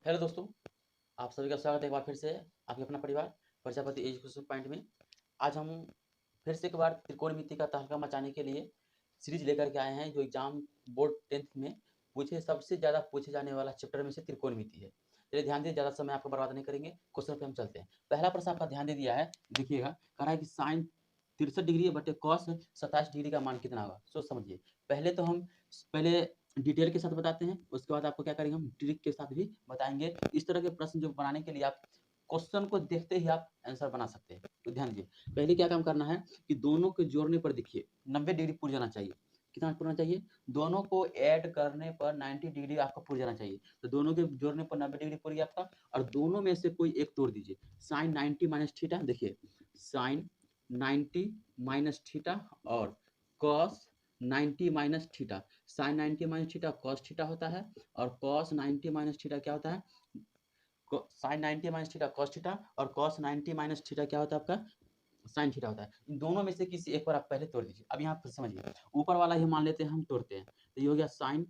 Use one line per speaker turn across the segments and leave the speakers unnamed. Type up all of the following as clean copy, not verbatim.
Hello दोस्तों, आप सभी का स्वागत है एक बार फिर से आपके अपना परिवार प्रजापति एजुकेशन पॉइंट में। आज हम फिर से एक बार त्रिकोणमिति का तहलका मचाने के लिए सीरीज लेकर के आए हैं, जो एग्जाम बोर्ड 10th में सबसे ज़्यादा पूछे जाने वाला चैप्टर में से त्रिकोणमिति है। चलिए ध्यान दीजिए, ज़्यादा समय आपको बर्बाद नहीं करेंगे, क्वेश्चन पे हम चलते हैं। पहला प्रश्न आपका ध्यान दे दिया है, देखिएगा, कह रहा है कि साइन 63 डिग्री बटे कॉस 27 डिग्री का मान कितना होगा। सोच समझिए। पहले डिटेल के साथ बताते हैं, उसके बाद आपको क्या करेंगे, हम ट्रिक के साथ भी बताएंगे। इस तरह के प्रश्न जो बनाने के लिए आप क्वेश्चन को देखते ही आप आंसर बना सकते हैं। तो ध्यान दीजिए, पहले क्या काम करना है कि दोनों के जोड़ने पर देखिए 90 डिग्री पुर जाना चाहिए। कितना पुरना चाहिए? दोनों को ऐड करने पर 90 डिग्री आपका पुर जाना चाहिए। तो दोनों के जोड़ने पर 90 डिग्री पुर गया आपका, और दोनों में से कोई एक तोड़ दीजिए। साइन 90 माइनस थीटा, देखिए साइन 90 माइनस थीटा और cos 90 minus theta. Sine 90 minus theta cos theta होता है, और कॉस 90 माइनस थीटा क्या होता है? Sine 90 minus theta cos theta, और कॉस 90 माइनस थीटा क्या होता है आपका? साइन थीटा होता है। इन दोनों में से किसी एक पर आप पहले तोड़ दीजिए। अब यहाँ पर समझिए, ऊपर वाला ही मान लेते हैं, हम तोड़ते हैं। तो ये हो गया साइन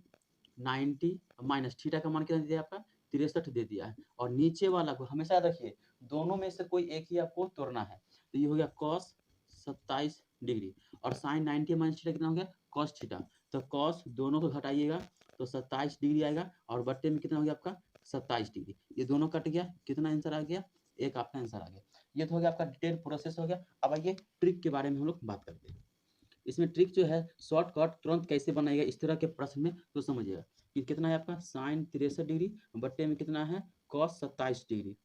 90 माइनस थीटा का मान कितना दे दिया आपका? 63 दे दिया है। और नीचे वाला को हमेशा याद रखिए, दोनों में से कोई एक ही आपको तोड़ना है। तो ये हो गया कॉस 27 डिग्री, और साइन 90 माइनस थीटा कितना हो गया? Cos theta. तो कॉस दोनों को घटाइएगा तो 27 डिग्री आएगा, और बट्टे में कितना हो गया आपका? 27 डिग्री। ये दोनों कट गया, कितना आंसर आ गया? एक आपका आंसर आ गया। ये तो हो गया आपका डिटेल प्रोसेस हो गया। अब आइए ट्रिक के बारे में हम लोग बात करते हैं। इसमें ट्रिक जो है, शॉर्टकट तुरंत कैसे बनाएगा इस तरह के प्रश्न में, तो समझिएगा कि कितना है आपका साइन 63 डिग्री बट्टे में कितना है? Cos 27 degree.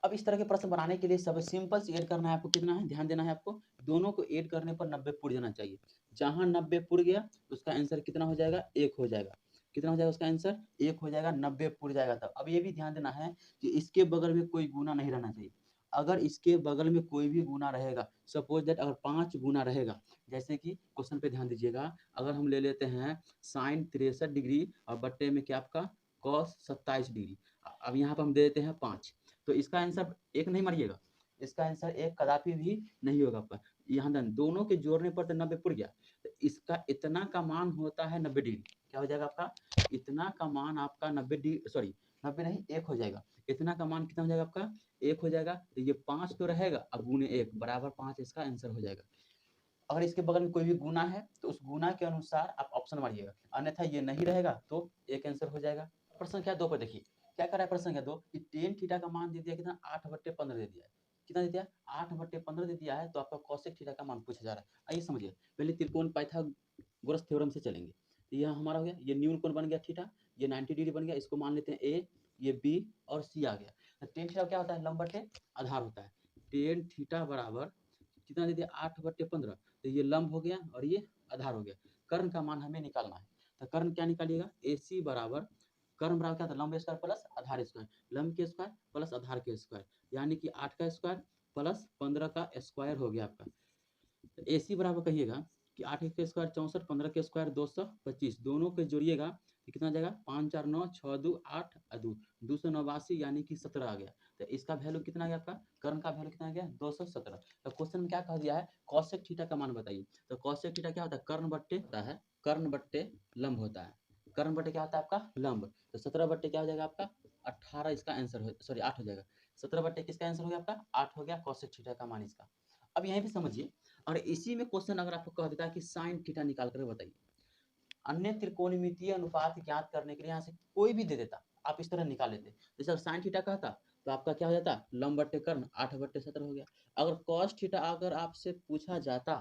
अब इस तरह के प्रश्न बनाने के लिए सब सिंपल से ऐड करना है आपको। कितना है, ध्यान देना है आपको, दोनों को ऐड करने पर 90 पुर जाना चाहिए। जहां 90 पुर गया उसका आंसर कितना हो जाएगा? एक हो जाएगा। कितना हो जाएगा उसका आंसर? एक हो जाएगा, 90 पुर जाएगा तब। अब ये भी ध्यान देना है कि इसके बगल में कोई गुना नहीं रहना चाहिए। अगर इसके बगल में कोई भी गुना रहेगा, सपोज दैट अगर 5 गुना रहेगा, जैसे कि क्वेश्चन पे ध्यान दीजिएगा, अगर हम ले लेते हैं साइन 63 डिग्री और बट्टे में क्या आपका? Cos 27 degree. अब यहाँ पर हम दे देते हैं 5, तो इसका आंसर एक नहीं मारिएगा, इसका आंसर एक कदापि भी नहीं होगा आपका। यहाँ दोनों के जोड़ने पर तो 90 पुर गया, तो इसका इतना का मान होता है 90 डिग्री। क्या हो जाएगा आपका? इतना का मान आपका 90 डिग्री, सॉरी 90 नहीं, एक हो जाएगा। इतना का मान कितना हो जाएगा आपका? एक हो जाएगा। तो ये 5 तो रहेगा, अब गुने 1 बराबर 5 इसका आंसर हो जाएगा। अगर इसके बगल में कोई भी गुना है तो उस गुना के अनुसार आप ऑप्शन मारिएगा, अन्यथा ये नहीं रहेगा तो एक आंसर हो जाएगा। प्रश्न क्या 2 पर देखिए, क्या कर रहा है प्रश्न क्या 2 कि टेन थीटा का मान दे दिया कितना? 8/15 दे दिया है। कितना दे दिया? 8/15 दे दिया है, तो आपका कॉसेक थीटा का मान पूछा जा रहा है। आइए समझिए, पहले त्रिकोण पाइथागोरस थ्योरम से चलेंगे। तो यह हमारा हो गया, ये न्यून कोण बन गया थीटा, ये 90 डिग्री बन गया, इसको मान लेते हैं ए, ये बी और सी आ गया। तो टेन थीटा क्या होता है? लंब बटे आधार होता है। टेन थीटा बराबर कितना दे दिया? 8/15। तो ये लंब हो गया और ये आधार हो गया। कर्ण का मान हमें निकालना है, तो कर्ण क्या निकालिएगा? AC बराबर, कर्ण बराबर क्या था? लंब स्क्वायर प्लस आधार स्क्वायर, लंब के स्क्वायर प्लस आधार के स्क्वायर, यानी कि 8 का स्क्वायर प्लस 15 का स्क्वायर हो गया आपका। तो AC बराबर कहिएगा कि 8 के स्क्वायर 64, 15 के स्क्वायर 225, दोनों के जोड़िएगा तो कितना जाएगा? 5 4 9 6 2 8 2 289, यानी कि 17 आ गया। तो इसका वैल्यू कितना आ गया आपका? कर्ण का वैल्यू कितना आ गया? 217। तो क्वेश्चन में क्या कह दिया है? कॉसेक थीटा का मान बताइए। तो कॉसेक थीटा क्या होता है? कर्ण बट्टे होता है, कर्ण बट्टे लंब होता है। कर्ण बट्टे क्या होता है आपका? लंब। तो 17 बट्टे क्या हो जाएगा आपका? 18 इसका आंसर हो, सॉरी 8 हो जाएगा। 17 बट्टे किसका आंसर हो गया आपका? 8 हो गया कॉसेक थीटा का मान इसका। अब यहीं पे समझिए, और इसी में क्वेश्चन अगर आपको कह देता है कि साइन थीटा निकाल कर बताइए, अन्य त्रिकोणमितीय अनुपात ज्ञात करने के लिए यहाँ से कोई भी दे देता, आप इस तरह निकाल लेते। जैसे अगर साइन थीटा कहता तो आपका क्या हो जाता? लंब बट्टे कर्ण 8/17 हो गया। अगर कॉस थीटा अगर आपसे पूछा जाता,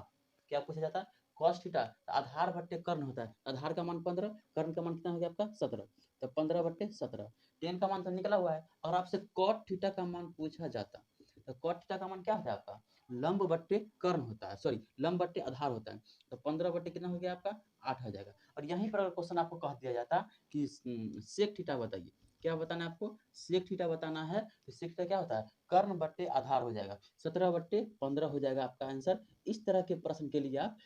क्या पूछा जाता? कॉस थीटा, तो आधार बट्टे कर्ण होता है, आधार का मान 15, कर्ण का मान कितना हो गया आपका? 17। तो 15/17, टेन का मान तो निकला हुआ है। अगर आपसे कॉट थीटा का मान पूछा जाता, तो कॉट थीटा का मान क्या होता है आपका? लंब बट्टे कर्ण होता है, सॉरी लंब बट्टे आधार होता है। तो 15 बट्टे कितना हो गया आपका? 8 हो जाएगा। और यहीं पर अगर क्वेश्चन आपको कह दिया जाता कि सेक थीटा बताइए, क्या बताना है आपको? सेक थीटा बताना है, तो सेक थीटा क्या होता है? कर्ण बट्टे आधार हो जाएगा, 17/15 हो जाएगा आपका आंसर। इस तरह के प्रश्न के लिए आप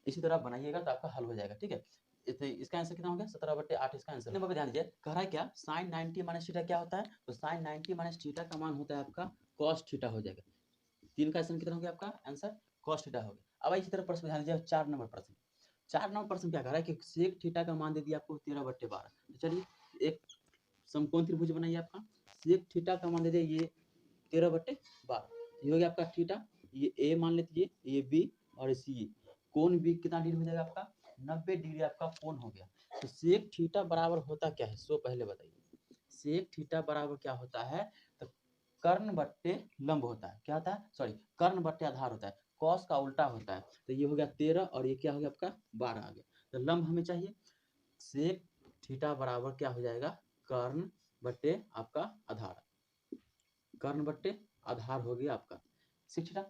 इसी तरह बनाइएगा तो आपका हल हो जाएगा, ठीक है। इसका आंसर कितना हो गया? 17/8 इसका आंसर। नंबर पे ध्यान दीजिए, कह रहा है क्या? साइन 90 माइनस थीटा क्या होता है? तो साइन 90 माइनस थीटा का मान होता है आपका कॉस थीटा हो जाएगा। 3 का आंसर कितना हो गया आपका? आंसर कॉस थीटा हो गया। अब इसी तरह प्रश्न ध्यान दीजिए, 4 नंबर प्रश्न क्या कह रहा है कि सेक थीटा का मान दे दिया आपको 13/12। तो चलिए एक समकोण त्रिभुज बनाइए आपका। सेक थीटा का मान लीजिए ये 13/12, ये हो गया आपका थीटा, ये ए मान लीजिए, ये बी और सी। कोण बी कितना डिग्री हो जाएगा आपका? 90 डिग्री आपका कोण हो गया। तो सेक थीटा बराबर होता क्या है, सो पहले बताइए। सेक थीटा बराबर क्या होता है? तो कर्ण बट्टे लंब होता है। क्या होता है? सॉरी, कर्ण बट्टे आधार होता है। कॉस का उल्टा होता है। तो ये हो गया 13 और ये क्या हो गया आपका? 12 आ गया। तो लंब हमें चाहिए। सेक थीटा बराबर क्या हो जाएगा? कर्ण बट्टे आपका आधार। कर्ण बट्टे आधार हो गया आपका सेक थीटा।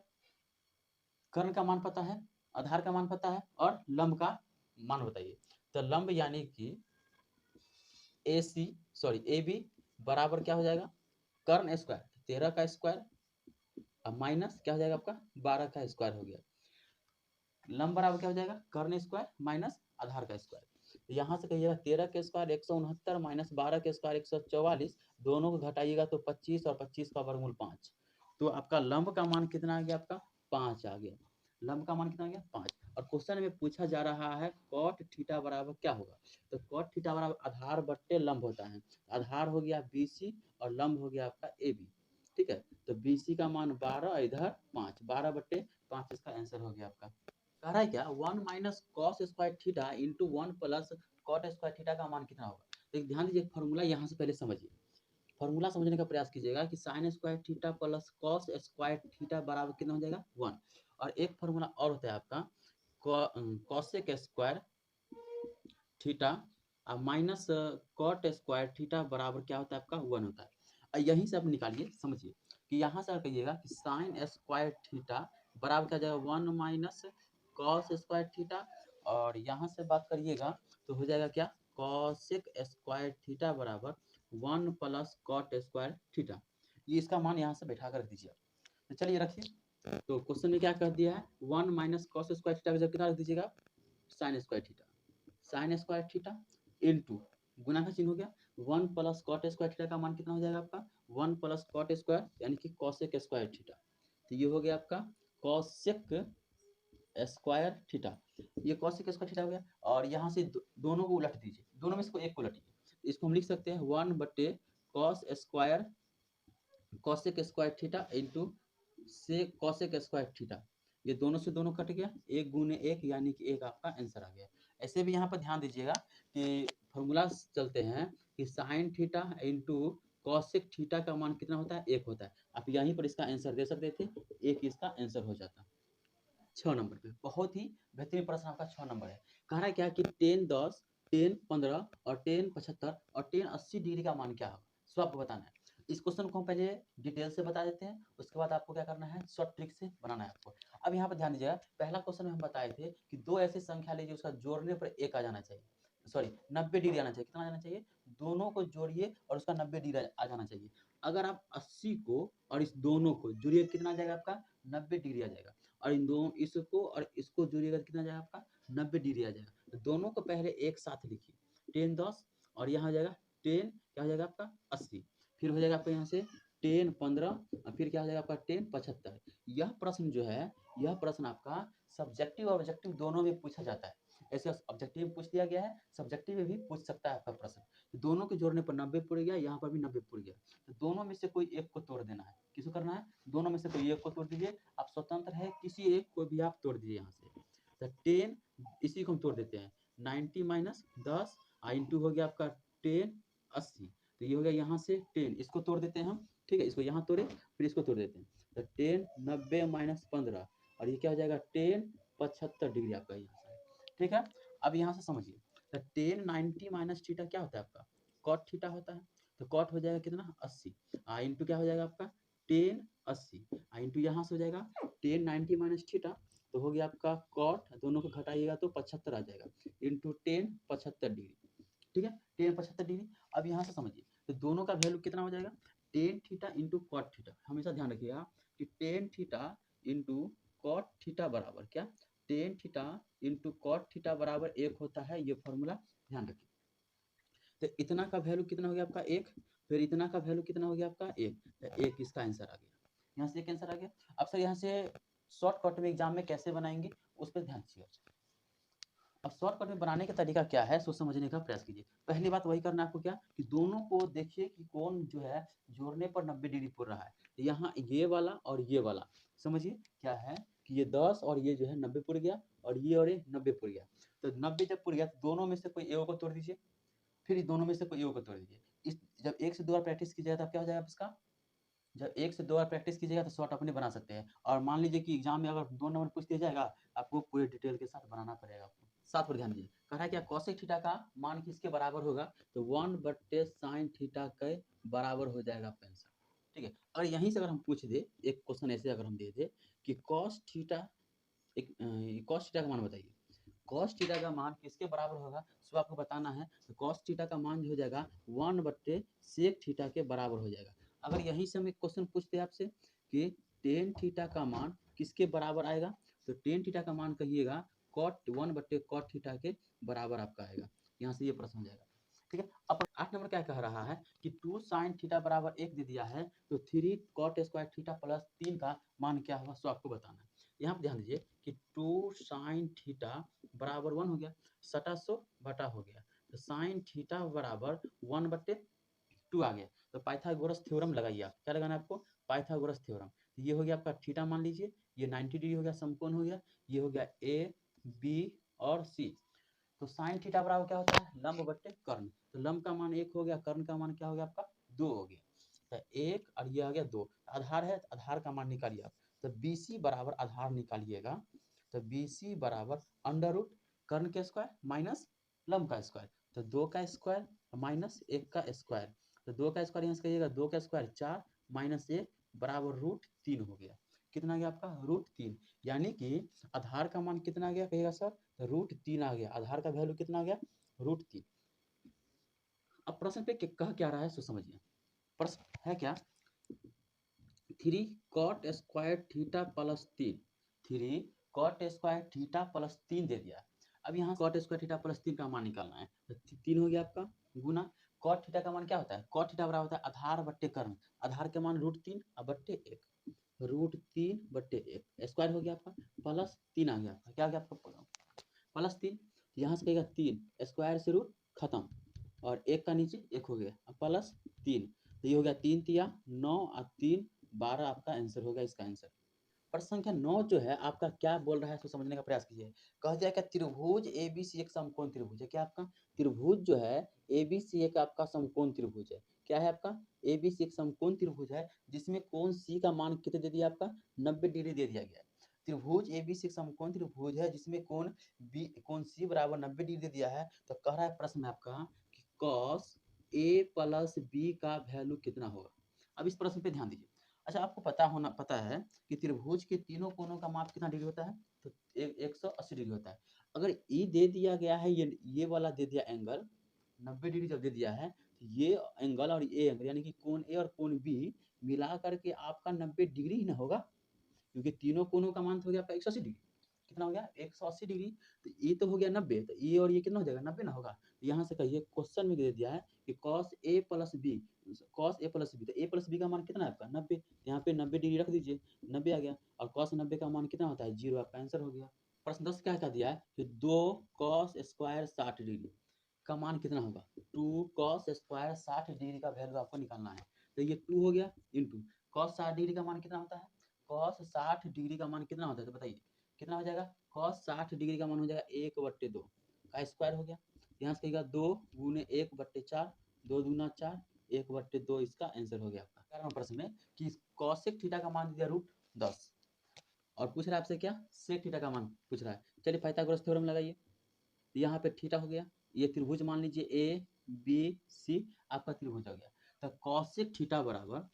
कर्ण का मान पता है, आधार का मान पता है और लंब का मान बताइए। तो लंब यानी कि ए बी बराबर क्या हो जाएगा? कर्ण स्क्वायर 13 का स्क्वायर अब माइनस क्या हो जाएगा आपका? 12 का स्क्वायर हो गया। लंब बराबर क्या हो जाएगा? कर्ण स्क्वायर माइनस आधार का स्क्वायर। यहाँ से कहिएगा 13 के स्क्वायर 169 माइनस 12 के स्क्वायर 144, दोनों को घटाइएगा तो 25 और 25 का वर्गमूल 5। तो आपका लंब का मान कितना आ गया आपका? 5 आ गया। लंब का मान कितना आ गया? 5। और क्वेश्चन में पूछा जा रहा है कॉट थीटा बराबर क्या होगा? तो कॉट थीटा बराबर आधार बट्टे लंब होता है। आधार हो गया BC और लंब हो गया आपका AB। ठीक है, तो BC का मान 12, इधर 5, 12/5 इसका आंसर हो गया आपका। कह रहा है क्या? 1 minus cos square theta into 1 plus cot square theta का मान कितना होगा? तो ध्यान दीजिए, फॉर्मूला यहाँ से पहले समझिए। फॉर्मूला समझने का प्रयास कीजिएगा कि sign square theta plus cos square theta बराबर कितना हो जाएगा? 1। और एक फॉर्मूला और होता है आपका cosec square theta minus cot square theta बराबर क्या होता है आपका? 1 होता है। यहीं से आप निकालिए, समझिए कि यहाँ से आप कहिएगा कि साइन स्क्वायर थीटा बराबर क्या जाएगा? 1 माइनस कॉस स्क्वायर थीटा, और यहाँ से बात करिएगा तो हो जाएगा क्या? कॉसेक स्क्वायर थीटा बराबर 1 प्लस कॉट स्क्वायर थीटा। ये इसका मान यहाँ से बैठा कर रख दीजिए। तो चलिए रखिए। तो क्वेश्चन में क्या कर दिया है? 1 माइनस कॉस स्क्वायर थीटा का जब कितना रख दीजिएगा? Sine square theta. Sine square theta into गुना का चिन्ह हो गया 1 प्लस कॉट स्क्वायर थीटा का मान कितना हो जाएगा आपका? 1 प्लस कॉट स्क्वायर यानी कि कॉसेक स्क्वायर थीटा। तो ये हो गया आपका कॉसेक स्क्वायर थीटा। ये कॉसेक स्क्वायर थीटा हो गया। और यहाँ से दोनों को उलट दीजिए, दोनों में से कोई एक को उलटिए। इसको हम लिख सकते हैं 1 बटे cos square cosec square theta into से कॉसेक स्क्वायर थीटा। ये दोनों से दोनों कट गया, 1 गुने 1 यानी कि 1 आपका आंसर आ गया। ऐसे भी यहाँ पर ध्यान दीजिएगा कि फॉर्मूला चलते हैं कि sine theta into cosec theta का मान कितना होता है? 1 होता है। आप यहीं पर इसका आंसर दे सकते थे, 1 इसका आंसर हो जाता। 6 नंबर पे बहुत ही बेहतरीन प्रश्न आपका 6 नंबर है। कह रहा है क्या कि 10 10 10 15 और 10 75 और 10 80 डिग्री का मान क्या होगा? सो आपको बताना है। इस क्वेश्चन को हम पहले डिटेल से बता देते हैं, उसके बाद आपको क्या करना है? शॉर्ट ट्रिक से बनाना है आपको। अब यहाँ पर ध्यान दीजिएगा, पहला क्वेश्चन में हम बताए थे कि दो ऐसी संख्या लीजिए उसका जोड़ने पर 1 आ जाना चाहिए, सॉरी 90 डिग्री आना चाहिए। कितना आ जाना चाहिए? दोनों को जोड़िए और उसका 90 डिग्री आ जाना चाहिए। अगर आप 80 को और इस दोनों को जोड़िए, कितना आ जाएगा आपका? 90 डिग्री आ जाएगा। और इन दोनों इसको और इसको जोड़िएगा कितना आ जाएगा आपका? 90 डिग्री आ जाएगा। तो दोनों को पहले एक साथ लिखिए, 10 10 और यहाँ हो जाएगा 10 क्या हो जाएगा आपका? 80। फिर हो जाएगा आपका यहाँ से 10 15 और फिर क्या हो जाएगा आपका? 10 75। यह प्रश्न जो है, यह प्रश्न आपका सब्जेक्टिव और ऑब्जेक्टिव दोनों में पूछा जाता है। ऐसे ऑब्जेक्टिव में पूछ दिया गया है, सब्जेक्टिव में भी पूछ सकता है आपका प्रश्न। दोनों के जोड़ने पर 90 पुर गया, यहाँ पर भी 90 पुर गया। तो दोनों में से कोई एक को तोड़ देना है। किसको करना है? दोनों में से कोई एक को तोड़ दीजिए। आप स्वतंत्र है, किसी एक को भी आप तोड़ दीजिए यहाँ से। तो 10 इसी को हम तोड़ देते हैं, 90 माइनस 10 इंटू हो गया आपका 10 80। तो ये हो गया यहाँ से 10, इसको तोड़ देते हैं हम। ठीक है, इसको यहाँ तोड़े फिर इसको तोड़ देते हैं। तो 10 90 माइनस 15 और ये क्या हो जाएगा? 10 75 डिग्री आपका यहाँ से। ठीक है, अब यहाँ से समझिए। तो 10 90 माइनस थीटा क्या होता है आपका? कॉट थीटा होता है। तो कॉट हो जाएगा कितना? 80 इंटू क्या हो जाएगा आपका? 10 80 इंटू यहाँ से हो जाएगा 10 90 माइनस थीटा, तो हो गया आपका कॉट, दोनों को घटाइएगा तो 75 आ जाएगा इंटू 10 75 डिग्री। ठीक है, 10 75 डिग्री। अब यहाँ से समझिए, तो दोनों का वैल्यू कितना हो जाएगा? 10 थीटा इंटू कॉट थीटा। हमेशा ध्यान रखिएगा कि 10 थीटा इंटू कॉट थीटा बराबर क्या? 10 थीटा इंटू कॉट थीटा बराबर 1 होता है। ये फॉर्मूला ध्यान रखिए। तो इतना का वैल्यू कितना हो गया आपका? 1। फिर इतना का वैल्यू कितना हो गया आपका? 1। तो 1 इसका आंसर आ गया। यहाँ से एक आंसर आ गया। अब सर यहाँ से शॉर्टकट में एग्जाम में कैसे बनाएंगे उस पर ध्यान दीजिएगा। अब शॉर्टकट में बनाने का तरीका क्या है, सोच समझने का प्रयास कीजिए। पहली बात वही करना है आपको, क्या कि दोनों को देखिए कि कौन जो है जोड़ने पर 90 डिग्री पुर रहा है। यहाँ ये वाला और ये वाला, समझिए क्या है कि ये 10 और ये जो है 90 पुर गया, और ये 90 पुर गया। तो 90 जब पुर गया तो दोनों में से कोई एक को तोड़ दीजिए, फिर दोनों में से कोई एक को तोड़ दीजिए। इस जब एक से दो बार प्रैक्टिस कीजिएगा तब क्या हो जाएगा इसका, जब एक से दो बार प्रैक्टिस कीजिएगा तो शॉर्ट अपने बना सकते हैं। और मान लीजिए कि एग्जाम में अगर 2 नंबर पूछ दिया जाएगा, आपको पूरे डिटेल के साथ बनाना पड़ेगा आपको। साथ पर ध्यान दीजिए, कह रहा है क्या कॉसेक थीटा का मान किसके बराबर होगा, तो 1/sin थीटा के बराबर हो जाएगा आपका आंसर। ठीक है, और यहीं से अगर हम पूछ दे एक क्वेश्चन ऐसे अगर हम दे दे कि cos थीटा, एक cos थीटा का मान बताइए, cos थीटा का मान किसके बराबर होगा, सो आपको बताना है। तो cos थीटा का मान जो हो जाएगा 1/sec थीटा के बराबर हो जाएगा। अगर यहीं से हम एक क्वेश्चन पूछते हैं आपसे कि tan थीटा का मान किसके बराबर आएगा, तो tan थीटा का मान कहिएगा cot 1/cot थीटा के बराबर आपका आएगा। यहाँ से ये प्रश्न हो जाएगा। ठीक है, अब 8 नंबर क्या कह रहा है कि 2 sin थीटा बराबर 1 दे दिया है, तो 3 cot स्क्वायर थीटा प्लस 3 का मान क्या होगा, सो आपको बताना है। यहाँ पर ध्यान दीजिए कि 2 sin थीटा बराबर 1 हो गया, सटा 100 बटा हो गया, तो sin थीटा बराबर 1/2 आ गया। तो पाइथागोरस थ्योरम लगाइए आप, क्या लगाना है आपको, पाइथागोरस थ्योरम। तो ये हो गया आपका थीटा, मान लीजिए ये 90 डिग्री हो गया, समकोण हो गया, ये हो गया ए बी और सी। तो साइन थीटा बराबर क्या होता है, लंब बट्टे कर्ण। तो लंब का मान 1 हो गया, कर्ण का मान क्या हो गया आपका 2 हो गया। तो 1 और ये आ गया 2, आधार है तो आधार का मान निकालिए आप। तो BC बराबर आधार निकालिएगा, तो BC बराबर अंडर रूट कर्ण के स्क्वायर माइनस लंब का स्क्वायर, तो 2 का स्क्वायर माइनस 1 का स्क्वायर। तो 2 का स्क्वायर यहाँ से कहिएगा, 2 का स्क्वायर 4 माइनस 1 बराबर √3 हो गया। कितना आ गया आपका √3, यानी कि आधार का मान कितना आ गया कहिएगा सर, तो √3 आ गया। आधार का वैल्यू कितना आ गया, √3। अब प्रश्न पे कह क्या रहा है सो समझिए, प्रश्न है क्या, 3 cot square theta plus 3, 3 cot square theta plus 3 दे दिया। अब यहाँ cot स्क्वायर थीटा प्लस 3 का मान निकालना है, तो 3 हो गया आपका गुना cot थीटा का मान क्या होता है, cot थीटा बराबर होता है आधार बट्टे कर्ण, आधार के मान √3 और बट्टे 1, √3/1 स्क्वायर हो गया आपका, प्लस 3 आ गया आपका, क्या आ गया आपका प्लस 3। यहाँ से कहेगा 3 स्क्वायर से रूट खत्म, और 1 का नीचे 1 हो गया प्लस 3, तो ये हो गया 3 तिया 9 और 3 12 आपका आंसर होगा इसका आंसर। प्रश्न संख्या 9 जो है आपका क्या बोल रहा है तो समझने का प्रयास कीजिए। कह दिया क्या त्रिभुज ABC एक समकोण त्रिभुज है, क्या आपका त्रिभुज जो है ABC एक आपका समकोण त्रिभुज है। क्या है आपका ABC एक समकोण त्रिभुज है, जिसमें कोण C का मान कितने दे दिया आपका 90 डिग्री दे दिया गया है। त्रिभुज ABC एक समकोण त्रिभुज है जिसमें कोण C बराबर 90 डिग्री दे दिया है। तो कह रहा है प्रश्न में आपका कि cos A प्लस B का वैल्यू कितना होगा। अब इस प्रश्न पे ध्यान दीजिए। अच्छा, आपको पता है कि त्रिभुज के तीनों कोणों का माप कितना डिग्री होता है, तो 180 डिग्री होता है। अगर ई दे दिया गया है, ये वाला दे दिया एंगल 90 डिग्री जब दे दिया है, तो ये एंगल और ये एंगल यानी कि कोण ए और कोण बी मिला करके आपका 90 डिग्री ही ना होगा, क्योंकि तीनों कोणों का मान तो हो गया आपका 180 डिग्री। कितना हो गया 180 डिग्री, तो ये तो हो गया 90, तो ये और ये कितना हो जाएगा 90 ना होगा। तो यहाँ से कहिए क्वेश्चन में दे दिया है कि cos A plus B, cos A plus B, तो A प्लस बी का मान कितना है आपका 90, यहाँ पे 90 डिग्री रख दीजिए, 90 आ गया, और cos 90 का मान कितना होता है 0, आपका आंसर हो गया। प्रश्न 10 क्या दिया है कि 2 cos स्क्वायर 60 डिग्री का मान कितना होगा, 2 cos स्क्वायर 60 डिग्री का वैल्यू आपको निकालना है। तो ये 2 हो गया इंटू cos 60 डिग्री का मान कितना होता है, cos 60 डिग्री का मान कितना होता है, तो बताइए कितना हो जाएगा, cos 60 डिग्री का मान हो जाएगा 1/2 का स्क्वायर हो गया। यहाँ से कहेगा 2 गुने 1/4, 2 दूना 4, 1/2 इसका आंसर हो गया आपका। 11वें प्रश्न में कि cosec थीटा का मान दिया √10 और पूछ रहा है आपसे क्या sec थीटा का मान पूछ रहा है। चलिए पाइथागोरस थ्योरम लगाइए। यहाँ पे थीटा हो गया, ये त्रिभुज मान लीजिए ए बी सी आपका त्रिभुज हो गया। तो cosec थीटा बराबर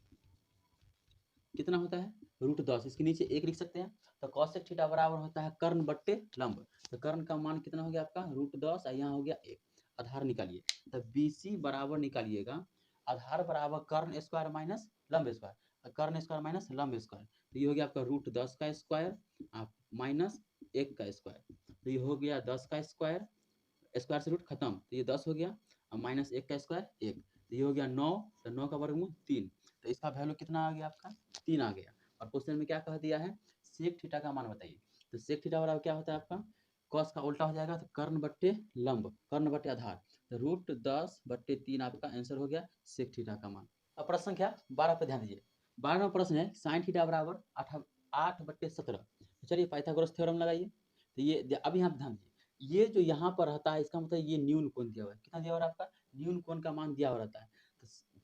कितना होता है √10, इसके नीचे 1 लिख सकते हैं। तो cosec थीटा बराबर होता है कर्ण बट्टे लंब, तो कर्ण का मान कितना हो गया आपका √10 और यहाँ हो गया 1। आधार निकालिए, तो BC बराबर निकालिएगा, आधार बराबर कर्ण स्क्वायर माइनस लंब स्क्वायर, कर्ण स्क्वायर माइनस लंब स्क्वायर, तो ये हो गया आपका √10 का स्क्वायर आप माइनस 1 का स्क्वायर, तो ये हो गया 10 का स्क्वायर, स्क्वायर से रूट खत्म, तो ये 10 हो गया और माइनस 1 का स्क्वायर 1, तो ये हो गया 9, तो 9 का वर्गमूल 3, तो इसका वैल्यू कितना आ गया आपका 3 आ गया। और क्वेश्चन में क्या कह दिया है सेक थीटा का मान बताइए, तो सेक थीटा बराबर क्या होता है आपका कॉस का उल्टा हो जाएगा तो कर्ण बट्टे लंब, कर्ण बट्टे आधार, तो √10/3 आपका आंसर हो गया सेक थीटा का मान। अब प्रश्न संख्या 12 पे ध्यान दीजिए। 12वां प्रश्न है साइन थीटा बराबर 8/17। चलिए पाइथागोरस थ्योरम लगाइए। तो ये अब यहाँ ध्यान दीजिए, ये जो यहाँ पर रहता है इसका मतलब ये न्यून कोण दिया हुआ है। कितना दिया हुआ है आपका? न्यून कोण का मान दिया हुआ रहता है।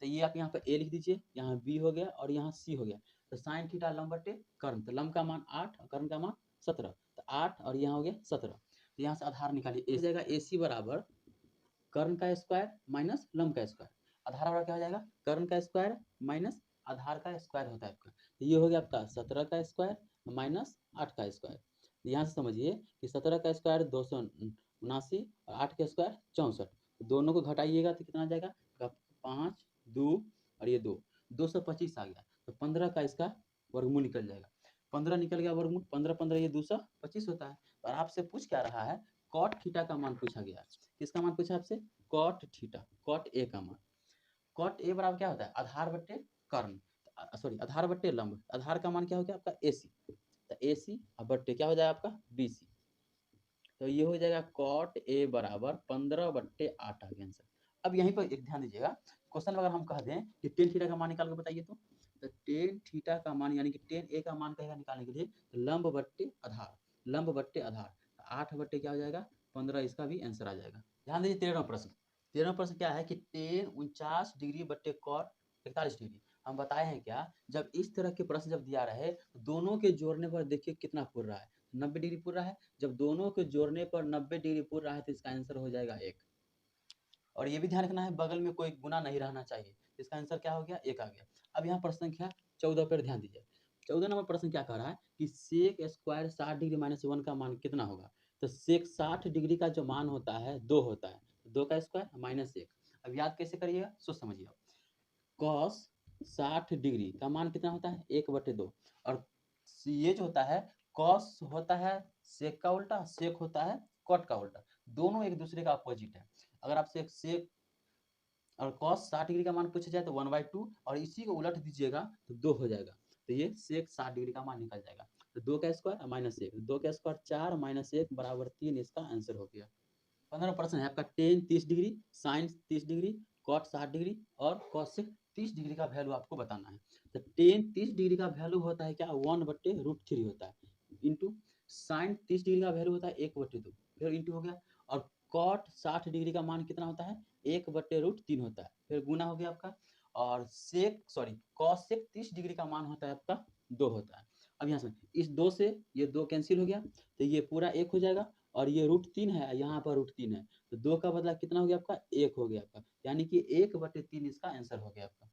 तो ये आप यहाँ पर ए लिख दीजिए, यहाँ बी हो गया और यहाँ सी हो गया। तो साइन थीटा लंब बट्टे कर्ण, तो लंब का मान 8 और कर्ण का मान 17, तो 8 और यहाँ हो गया 17। तो यहाँ से आधार निकालिए, ए जाएगा ए सी बराबर कर्ण का स्क्वायर माइनस लंब का स्क्वायर। आधार बराबर क्या हो जाएगा? कर्ण का स्क्वायर माइनस आधार का स्क्वायर होता है आपका। तो ये हो गया आपका 17 का स्क्वायर माइनस 8 का स्क्वायर। तो यहाँ से समझिए कि 17 का स्क्वायर 279 और 8 का स्क्वायर 64। तो दोनों को घटाइएगा तो कितना आ जाएगा? 5 2 और ये 2, 225 आ गया। तो 15 का इसका वर्गमूल निकल जाएगा। 15 निकल गया वर्गमूल, 15 15 ये 225 होता है। और आपसे पूछ क्या रहा है? कॉट थीटा का मान पूछा गया है। किसका मान पूछा आपसे? कॉट थीटा, कॉट ए का मान। कॉट ए बराबर क्या होता है? आधार बट्टे कर्ण, सॉरी आधार बट्टे लंब। आधार का मान क्या हो गया आपका? AC, तो AC और बट्टे क्या हो जाएगा आपका? BC। तो ये हो जाएगा कॉट ए बराबर 15/8 आ गया आंसर। अब यहीं पर एक ध्यान दीजिएगा, क्वेश्चन अगर हम कह दें कि टेन थीटा का मान निकाल के बताइए तो टेन थीटा का मान यानी कि टेन ए का मान कहेगा निकालने के लिए तो लंब बट्टे आधार, लंब बट्टे आधार, 8 बट्टे क्या हो जाएगा? 15, इसका भी आंसर आ जाएगा। ध्यान दीजिए 13वां प्रश्न। 13वां प्रश्न क्या है कि टेन 49 डिग्री बट्टे कॉट 41 डिग्री। हम बताए हैं क्या, जब इस तरह के प्रश्न जब दिया रहे तो दोनों के जोड़ने पर देखिए कितना पुर रहा है, 90 डिग्री पुर रहा है। जब दोनों के जोड़ने पर 90 डिग्री पुर रहा है तो इसका आंसर हो जाएगा 1। और ये भी ध्यान रखना है बगल में कोई गुना नहीं रहना चाहिए। इसका आंसर क्या हो गया? 1 आ गया। अब यहाँ प्रश्न संख्या 14 पर ध्यान दीजिए। 14 नंबर प्रश्न क्या कह रहा है कि सेक स्क्वायर 60 डिग्री माइनस 1 का मान कितना होगा? तो सेक 60 डिग्री का जो मान होता है 2 होता है, 2 का स्क्वायर माइनस 1। अब याद कैसे करिएगा? सोच समझिए। कॉस 60 डिग्री का मान कितना होता है? 1/2। और ये जो होता है कॉस होता है सेक का उल्टा, सेक होता है कॉट का उल्टा, दोनों एक दूसरे का अपोजिट है। अगर आपसे सेक और कॉस 60 डिग्री का मान पूछा जाए तो 1/2 और इसी को उलट दीजिएगा तो 2 हो जाएगा। तो ये सेक 60 डिग्री का मान निकल जाएगा। तो 2 का स्क्वायर माइनस 1, 2 का स्क्वायर 4 माइनस 1 बराबर 3, इसका आंसर हो गया। 15 प्रश्न है आपका tan 30 degree, sine 30 degree, cot 60 degree और कॉसेक 30 डिग्री का वैल्यू आपको बताना है। तो टेन 30 डिग्री का वैल्यू होता है क्या? 1/√3 होता है, इंटू साइन 30 डिग्री का वैल्यू होता है 1/2, फिर इंटू हो गया। और कॉट 60 डिग्री का मान कितना होता है? 1/√3 होता है, फिर गुना हो गया आपका। और कॉसेक 30 डिग्री का मान होता है आपका 2 होता है। अब यहाँ से इस 2 से ये 2 कैंसिल हो गया तो ये पूरा 1 हो जाएगा। और ये √3 है, यहाँ पर √3 है, तो 2 का बदला कितना हो गया आपका? 1 हो गया आपका, यानी कि 1/3 इसका आंसर हो गया आपका।